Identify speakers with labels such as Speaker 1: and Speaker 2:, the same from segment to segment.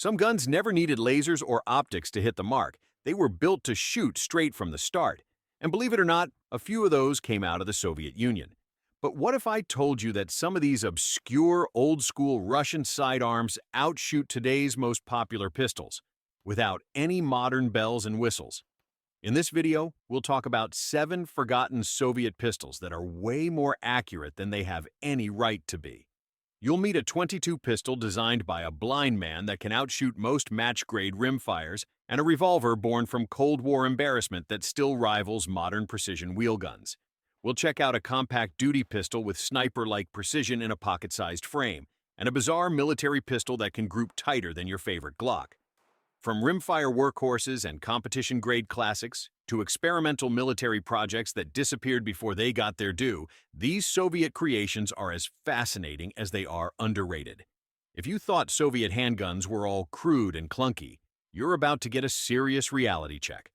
Speaker 1: Some guns never needed lasers or optics to hit the mark. They were built to shoot straight from the start. And believe it or not, a few of those came out of the Soviet Union. But what if I told you that some of these obscure, old-school Russian sidearms outshoot today's most popular pistols, without any modern bells and whistles? In this video, we'll talk about 7 forgotten Soviet pistols that are way more accurate than they have any right to be. You'll meet a .22 pistol designed by a blind man that can outshoot most match-grade rimfires, and a revolver born from Cold War embarrassment that still rivals modern precision wheel guns. We'll check out a compact duty pistol with sniper-like precision in a pocket-sized frame, and a bizarre military pistol that can group tighter than your favorite Glock. From rimfire workhorses and competition-grade classics to experimental military projects that disappeared before they got their due, these Soviet creations are as fascinating as they are underrated. If you thought Soviet handguns were all crude and clunky, you're about to get a serious reality check.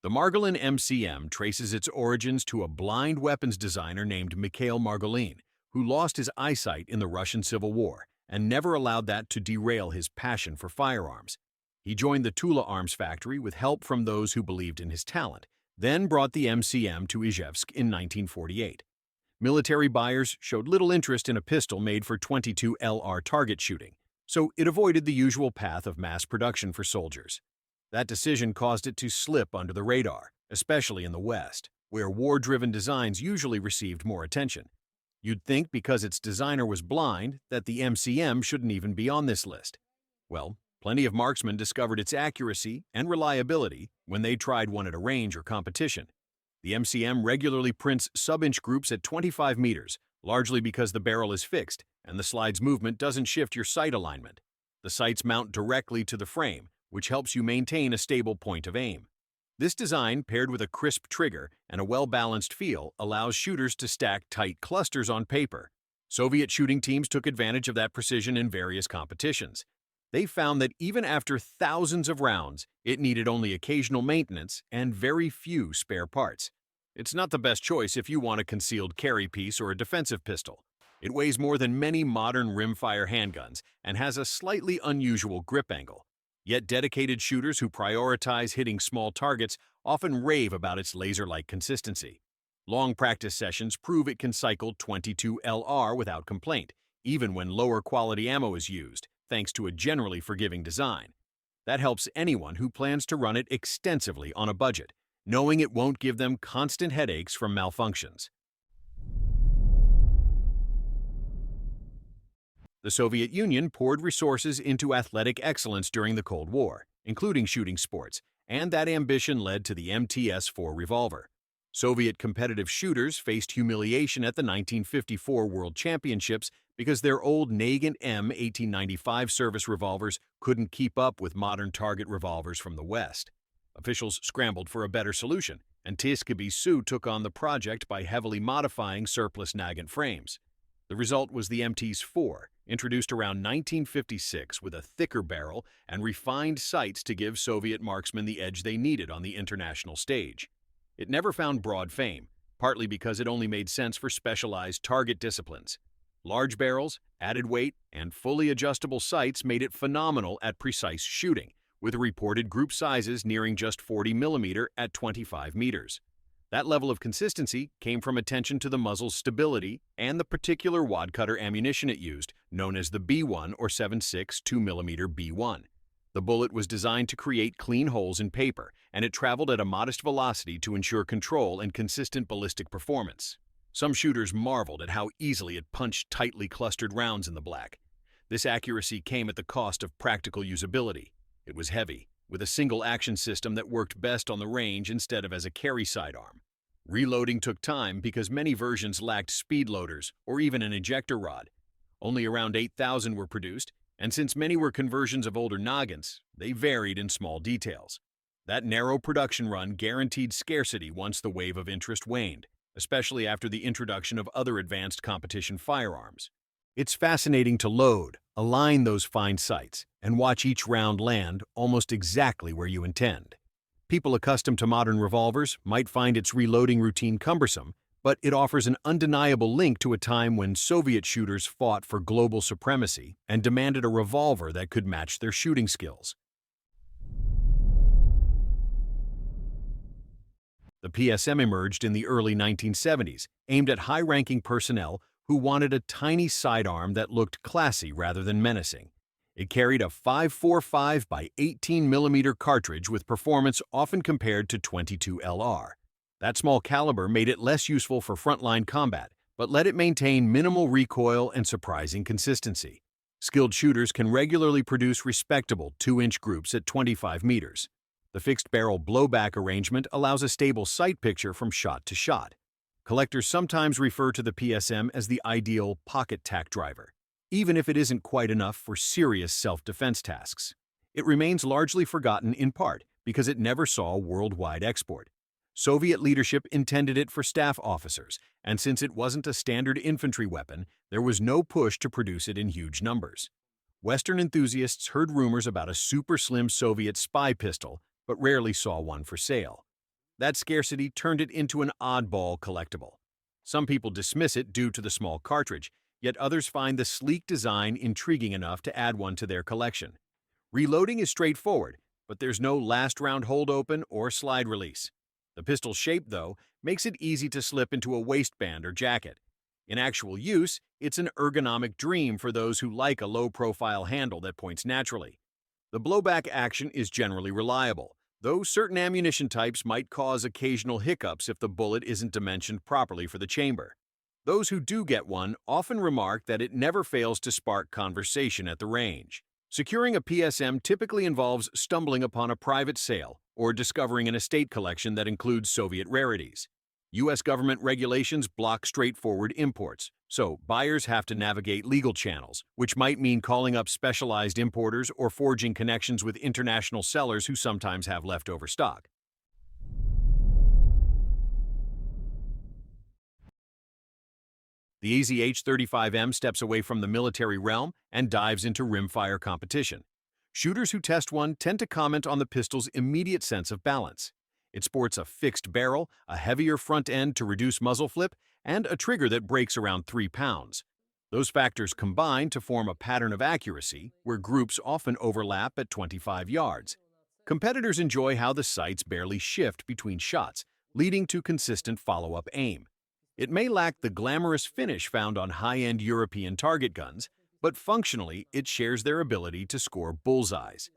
Speaker 1: The Margolin MCM traces its origins to a blind weapons designer named Mikhail Margolin, who lost his eyesight in the Russian Civil War and never allowed that to derail his passion for firearms. He joined the Tula Arms factory with help from those who believed in his talent, then brought the MCM to Izhevsk in 1948. Military buyers showed little interest in a pistol made for .22 LR target shooting, so it avoided the usual path of mass production for soldiers. That decision caused it to slip under the radar, especially in the West, where war-driven designs usually received more attention. You'd think because its designer was blind that the MCM shouldn't even be on this list. Well, plenty of marksmen discovered its accuracy and reliability when they tried one at a range or competition. The MCM regularly prints sub-inch groups at 25 meters, largely because the barrel is fixed and the slide's movement doesn't shift your sight alignment. The sights mount directly to the frame, which helps you maintain a stable point of aim. This design, paired with a crisp trigger and a well-balanced feel, allows shooters to stack tight clusters on paper. Soviet shooting teams took advantage of that precision in various competitions. They found that even after thousands of rounds, it needed only occasional maintenance and very few spare parts. It's not the best choice if you want a concealed carry piece or a defensive pistol. It weighs more than many modern rimfire handguns and has a slightly unusual grip angle. Yet dedicated shooters who prioritize hitting small targets often rave about its laser-like consistency. Long practice sessions prove it can cycle .22 LR without complaint, even when lower quality ammo is used, thanks to a generally forgiving design. That helps anyone who plans to run it extensively on a budget, knowing it won't give them constant headaches from malfunctions. The Soviet Union poured resources into athletic excellence during the Cold War, including shooting sports, and that ambition led to the MTS-4 revolver. Soviet competitive shooters faced humiliation at the 1954 World Championships because their old Nagant M 1895 service revolvers couldn't keep up with modern target revolvers from the West. Officials scrambled for a better solution, and Stechkin APS took on the project by heavily modifying surplus Nagant frames. The result was the MTS-4, introduced around 1956 with a thicker barrel and refined sights to give Soviet marksmen the edge they needed on the international stage. It never found broad fame, partly because it only made sense for specialized target disciplines. Large barrels, added weight, and fully adjustable sights made it phenomenal at precise shooting, with reported group sizes nearing just 40 mm at 25 meters. That level of consistency came from attention to the muzzle's stability and the particular wad cutter ammunition it used, known as the B1 or 7.62 mm B1. The bullet was designed to create clean holes in paper, and it traveled at a modest velocity to ensure control and consistent ballistic performance. Some shooters marveled at how easily it punched tightly clustered rounds in the black. This accuracy came at the cost of practical usability. It was heavy, with a single action system that worked best on the range instead of as a carry sidearm. Reloading took time because many versions lacked speed loaders or even an ejector rod. Only around 8,000 were produced, and since many were conversions of older Nagants, they varied in small details. That narrow production run guaranteed scarcity once the wave of interest waned, especially after the introduction of other advanced competition firearms. It's fascinating to load, align those fine sights, and watch each round land almost exactly where you intend. People accustomed to modern revolvers might find its reloading routine cumbersome, but it offers an undeniable link to a time when Soviet shooters fought for global supremacy and demanded a revolver that could match their shooting skills. The PSM emerged in the early 1970s, aimed at high-ranking personnel who wanted a tiny sidearm that looked classy rather than menacing. It carried a 5.45 by 18mm cartridge with performance often compared to .22 LR. That small caliber made it less useful for frontline combat, but let it maintain minimal recoil and surprising consistency. Skilled shooters can regularly produce respectable 2-inch groups at 25 meters. The fixed-barrel blowback arrangement allows a stable sight picture from shot to shot. Collectors sometimes refer to the PSM as the ideal pocket tack driver, even if it isn't quite enough for serious self-defense tasks. It remains largely forgotten in part because it never saw worldwide export. Soviet leadership intended it for staff officers, and since it wasn't a standard infantry weapon, there was no push to produce it in huge numbers. Western enthusiasts heard rumors about a super-slim Soviet spy pistol, but rarely saw one for sale. That scarcity turned it into an oddball collectible. Some people dismiss it due to the small cartridge, yet others find the sleek design intriguing enough to add one to their collection. Reloading is straightforward, but there's no last-round hold-open or slide release. The pistol's shape, though, makes it easy to slip into a waistband or jacket. In actual use, it's an ergonomic dream for those who like a low-profile handle that points naturally. The blowback action is generally reliable, though certain ammunition types might cause occasional hiccups if the bullet isn't dimensioned properly for the chamber. Those who do get one often remark that it never fails to spark conversation at the range. Securing a PSM typically involves stumbling upon a private sale or discovering an estate collection that includes Soviet rarities. U.S. government regulations block straightforward imports, so buyers have to navigate legal channels, which might mean calling up specialized importers or forging connections with international sellers who sometimes have leftover stock. The IZH-35M steps away from the military realm and dives into rimfire competition. Shooters who test one tend to comment on the pistol's immediate sense of balance. It sports a fixed barrel, a heavier front end to reduce muzzle flip, and a trigger that breaks around 3 pounds. Those factors combine to form a pattern of accuracy where groups often overlap at 25 yards. Competitors enjoy how the sights barely shift between shots, leading to consistent follow-up aim. It may lack the glamorous finish found on high-end European target guns, but functionally it shares their ability to score bullseyes.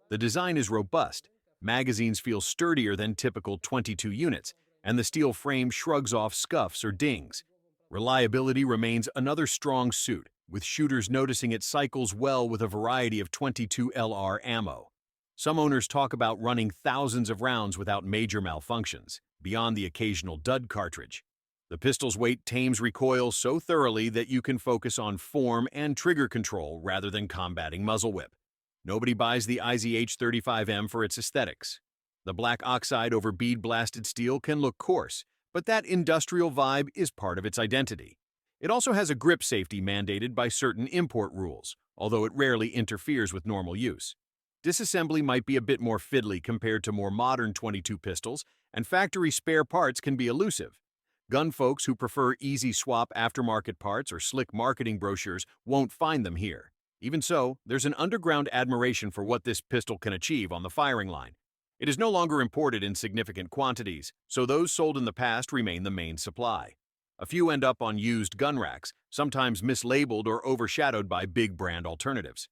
Speaker 1: The design is robust, magazines feel sturdier than typical .22 units, and the steel frame shrugs off scuffs or dings. Reliability remains another strong suit, with shooters noticing it cycles well with a variety of .22 LR ammo. Some owners talk about running thousands of rounds without major malfunctions, beyond the occasional dud cartridge. The pistol's weight tames recoil so thoroughly that you can focus on form and trigger control rather than combating muzzle whip. Nobody buys the IZH-35M for its aesthetics. The black oxide over bead-blasted steel can look coarse, but that industrial vibe is part of its identity. It also has a grip safety mandated by certain import rules, although it rarely interferes with normal use. Disassembly might be a bit more fiddly compared to more modern .22 pistols, and factory spare parts can be elusive. Gun folks who prefer easy swap aftermarket parts or slick marketing brochures won't find them here. Even so, there's an underground admiration for what this pistol can achieve on the firing line. It is no longer imported in significant quantities, so those sold in the past remain the main supply. A few end up on used gun racks, sometimes mislabeled or overshadowed by big brand alternatives.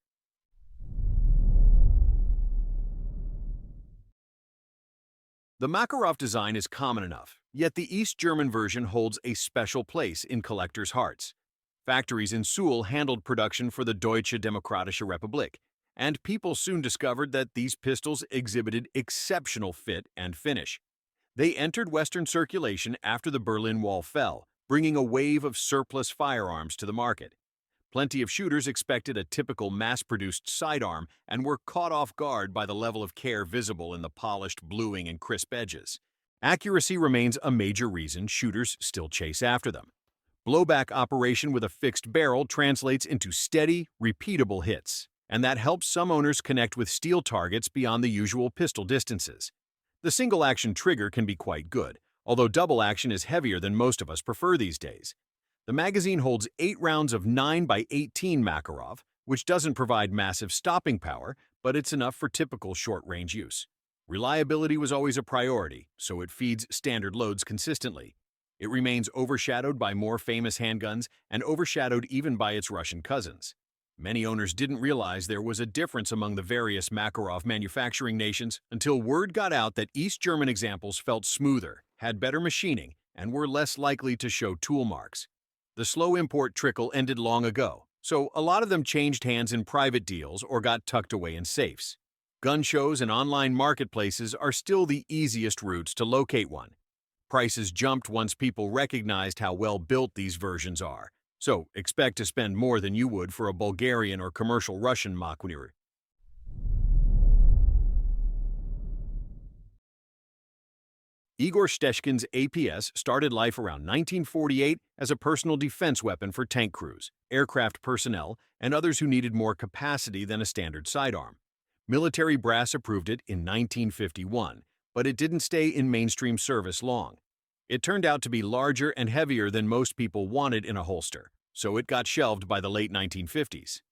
Speaker 1: The Makarov design is common enough, yet the East German version holds a special place in collectors' hearts. Factories in Suhl handled production for the Deutsche Demokratische Republik, and people soon discovered that these pistols exhibited exceptional fit and finish. They entered Western circulation after the Berlin Wall fell, bringing a wave of surplus firearms to the market. Plenty of shooters expected a typical mass-produced sidearm and were caught off guard by the level of care visible in the polished bluing and crisp edges. Accuracy remains a major reason shooters still chase after them. Blowback operation with a fixed barrel translates into steady, repeatable hits, and that helps some owners connect with steel targets beyond the usual pistol distances. The single-action trigger can be quite good, although double action is heavier than most of us prefer these days. The magazine holds 8 rounds of 9x18 Makarov, which doesn't provide massive stopping power, but it's enough for typical short-range use. Reliability was always a priority, so it feeds standard loads consistently. It remains overshadowed by more famous handguns and overshadowed even by its Russian cousins. Many owners didn't realize there was a difference among the various Makarov manufacturing nations until word got out that East German examples felt smoother, had better machining, and were less likely to show tool marks. The slow import trickle ended long ago, so a lot of them changed hands in private deals or got tucked away in safes. Gun shows and online marketplaces are still the easiest routes to locate one. Prices jumped once people recognized how well built these versions are, so expect to spend more than you would for a Bulgarian or commercial Russian Makarov. Igor Stechkin's APS started life around 1948 as a personal defense weapon for tank crews, aircraft personnel, and others who needed more capacity than a standard sidearm. Military brass approved it in 1951, but it didn't stay in mainstream service long. It turned out to be larger and heavier than most people wanted in a holster, so it got shelved by the late 1950s.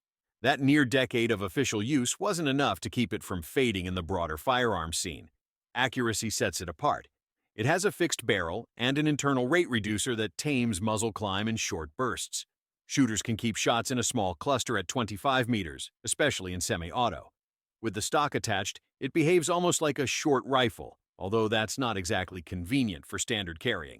Speaker 1: That near decade of official use wasn't enough to keep it from fading in the broader firearms scene. Accuracy sets it apart. It has a fixed barrel and an internal rate reducer that tames muzzle climb in short bursts. Shooters can keep shots in a small cluster at 25 meters, especially in semi-auto. With the stock attached, it behaves almost like a short rifle, although that's not exactly convenient for standard carrying.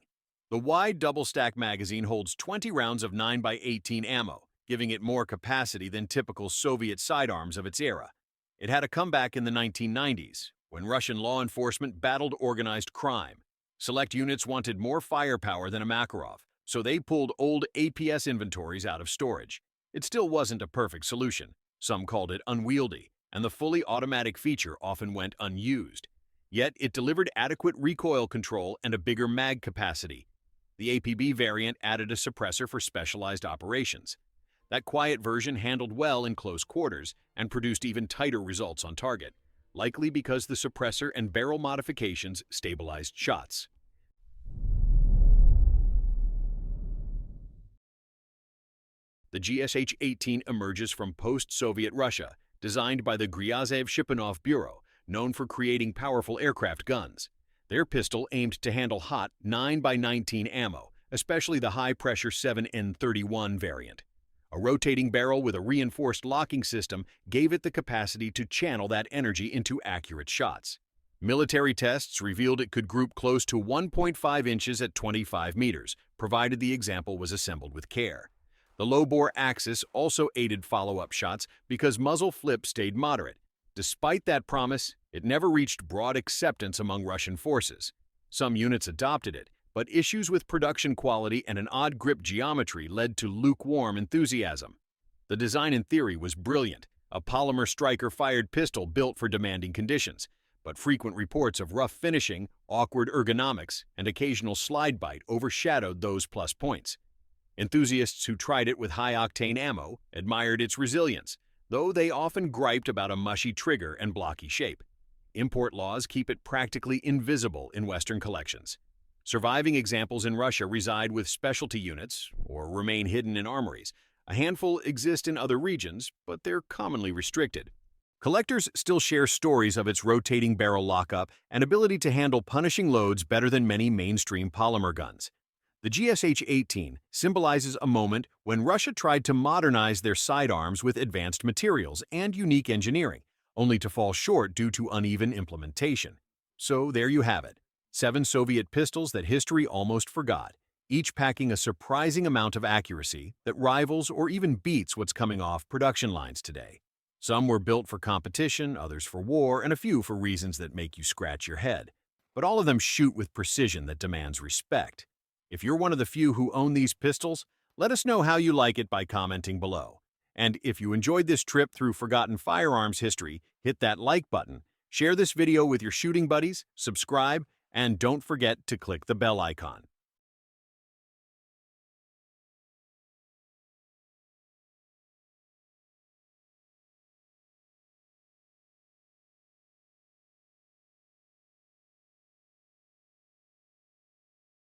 Speaker 1: The wide double-stack magazine holds 20 rounds of 9x18 ammo, giving it more capacity than typical Soviet sidearms of its era. It had a comeback in the 1990s, when Russian law enforcement battled organized crime. Select units wanted more firepower than a Makarov, so they pulled old APS inventories out of storage. It still wasn't a perfect solution. Some called it unwieldy, and the fully automatic feature often went unused. Yet it delivered adequate recoil control and a bigger mag capacity. The APB variant added a suppressor for specialized operations. That quiet version handled well in close quarters and produced even tighter results on target, likely because the suppressor and barrel modifications stabilized shots. The GSH-18 emerges from post-Soviet Russia, designed by the Gryazev-Shipunov Bureau, known for creating powerful aircraft guns. Their pistol aimed to handle hot 9x19 ammo, especially the high-pressure 7N31 variant. A rotating barrel with a reinforced locking system gave it the capacity to channel that energy into accurate shots. Military tests revealed it could group close to 1.5 inches at 25 meters, provided the example was assembled with care. The low-bore axis also aided follow-up shots because muzzle flip stayed moderate. Despite that promise, it never reached broad acceptance among Russian forces. Some units adopted it, but issues with production quality and an odd grip geometry led to lukewarm enthusiasm. The design in theory was brilliant, a polymer striker-fired pistol built for demanding conditions, but frequent reports of rough finishing, awkward ergonomics, and occasional slide bite overshadowed those plus points. Enthusiasts who tried it with high-octane ammo admired its resilience, though they often griped about a mushy trigger and blocky shape. Import laws keep it practically invisible in Western collections. Surviving examples in Russia reside with specialty units or remain hidden in armories. A handful exist in other regions, but they're commonly restricted. Collectors still share stories of its rotating barrel lockup and ability to handle punishing loads better than many mainstream polymer guns. The GSH-18 symbolizes a moment when Russia tried to modernize their sidearms with advanced materials and unique engineering, only to fall short due to uneven implementation. So there you have it, 7 Soviet pistols that history almost forgot, each packing a surprising amount of accuracy that rivals or even beats what's coming off production lines today. Some were built for competition, others for war, and a few for reasons that make you scratch your head. But all of them shoot with precision that demands respect. If you're one of the few who own these pistols, let us know how you like it by commenting below. And if you enjoyed this trip through forgotten firearms history, hit that like button, share this video with your shooting buddies, subscribe, and don't forget to click the bell icon.